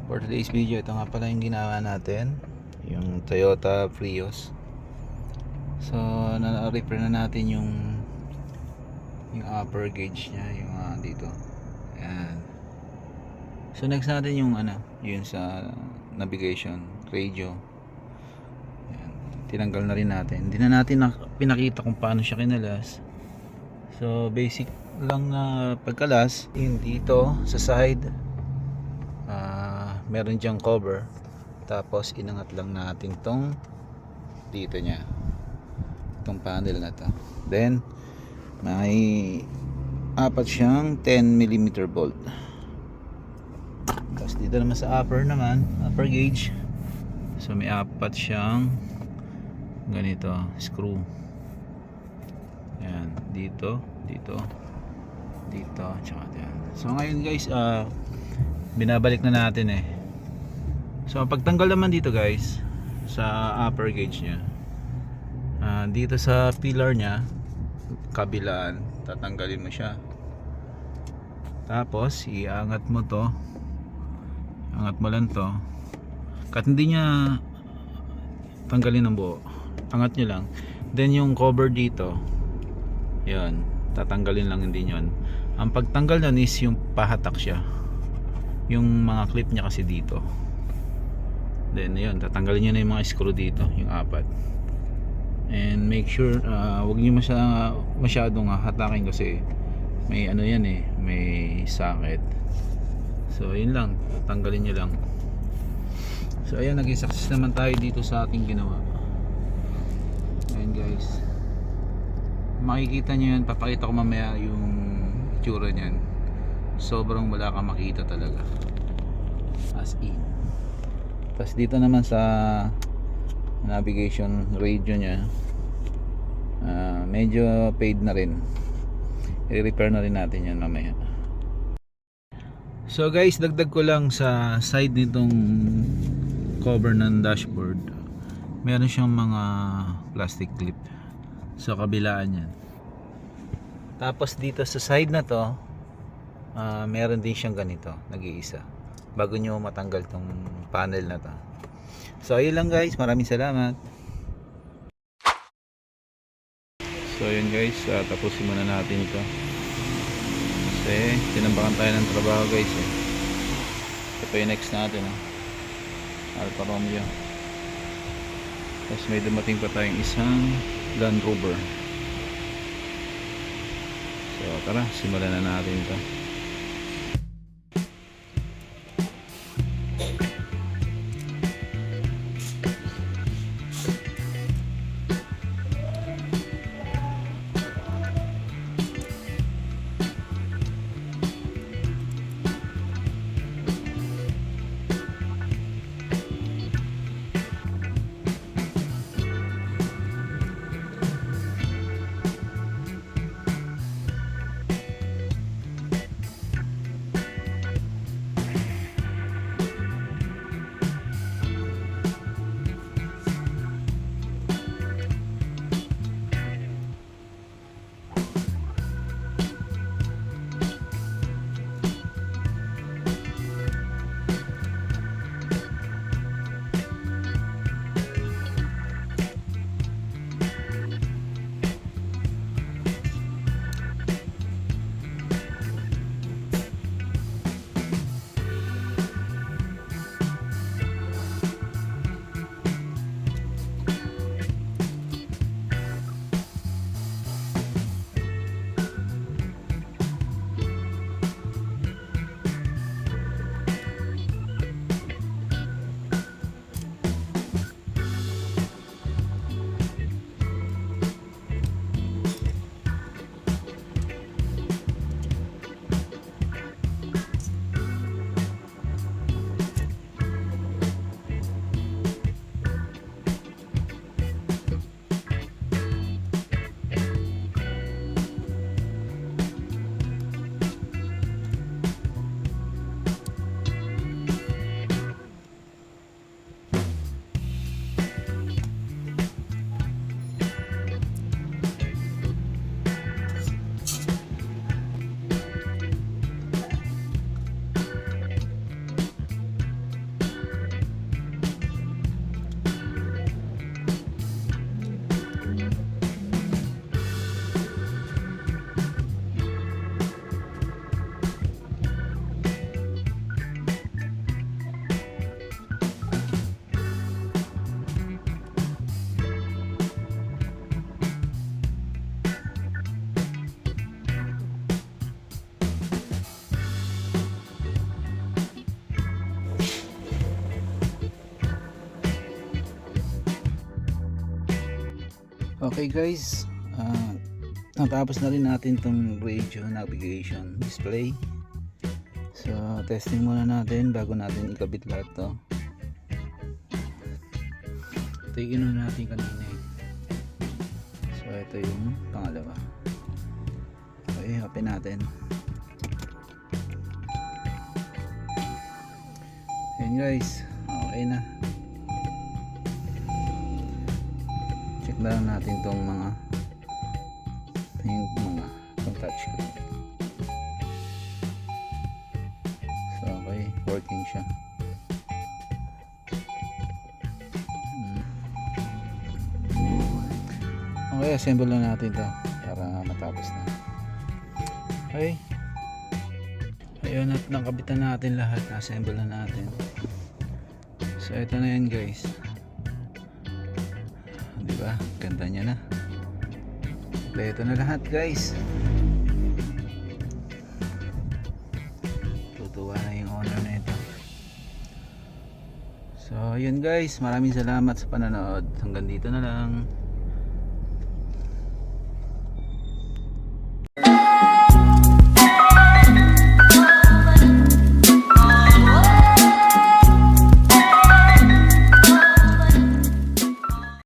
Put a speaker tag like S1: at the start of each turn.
S1: For today's video, ito nga pala yung ginawa natin, yung Toyota Prius. So na-repair na natin yung upper gauge nya, yung dito. Ayan. So next natin yung yun sa navigation radio. Ayan. Tinanggal na rin natin. Hindi na natin pinakita kung paano siya kinalas. So basic lang na pagkalas, yung dito sa side, meron diyang cover, tapos inangat lang natin tong dito nya, itong panel na to. Then may apat siyang 10mm bolt. Tapos dito naman sa upper gauge, so may apat siyang ganito screw. Yan, dito, tsaka yan. So ngayon guys, binabalik na natin So pagtanggal naman dito guys sa upper gauge nya, dito sa pillar nya kabilaan, tatanggalin mo siya. Tapos iangat mo to, angat mo lang to, kahit hindi nya tanggalin ng buo, angat nyo lang. Then yung cover dito, yun, tatanggalin lang din yun. Ang pagtanggal nun is yung pahatak siya, yung mga clip nya kasi dito. Then yun, tatanggalin nyo na yung mga screw dito, yung apat. And make sure wag nyo masyadong hatakin kasi may yan may socket. So yun lang, tatanggalin nyo lang. So ayan, naging success naman tayo dito sa ating ginawa. Ayan guys, makikita nyo yan, papakita ko mamaya yung itsura nyan. Sobrang wala kang makita talaga, as in. Tapos dito naman sa navigation radio nya, medyo fade na rin, i-repair na rin natin yan mamaya. So guys, dagdag ko lang sa side nitong cover ng dashboard, meron siyang mga plastic clip sa kabilaan yan. Tapos dito sa side na to, meron din siyang ganito, nag-iisa, bago nyo matanggal tong panel na to. So ayun lang guys, maraming salamat. So ayun guys, tapusin muna natin ito kasi tinambakan tayo ng trabaho guys Ito pa yung next natin Alfa Romeo. Tapos may dumating pa tayong isang Land Rover. So tara, simulan na natin ito. Okay guys, natapos na rin natin tong radio navigation display. So testing muna natin bago natin ikabit lahat to. Ito yung inuna natin kanina eh. So ito yung pangalawa. Okay, open natin. Ayan guys, okay na. Check na lang natin tong mga itong touchscreen. So okay, working siya. Okay, assemble na natin to para matapos na. Okay, ayun, at nakabitan natin lahat, assemble na natin. So ito na yan guys, diba, ganda niya na, kompleto na lahat guys. Tutuwa na yung owner na ito. So yun guys, maraming salamat sa panonood, hanggang dito na lang.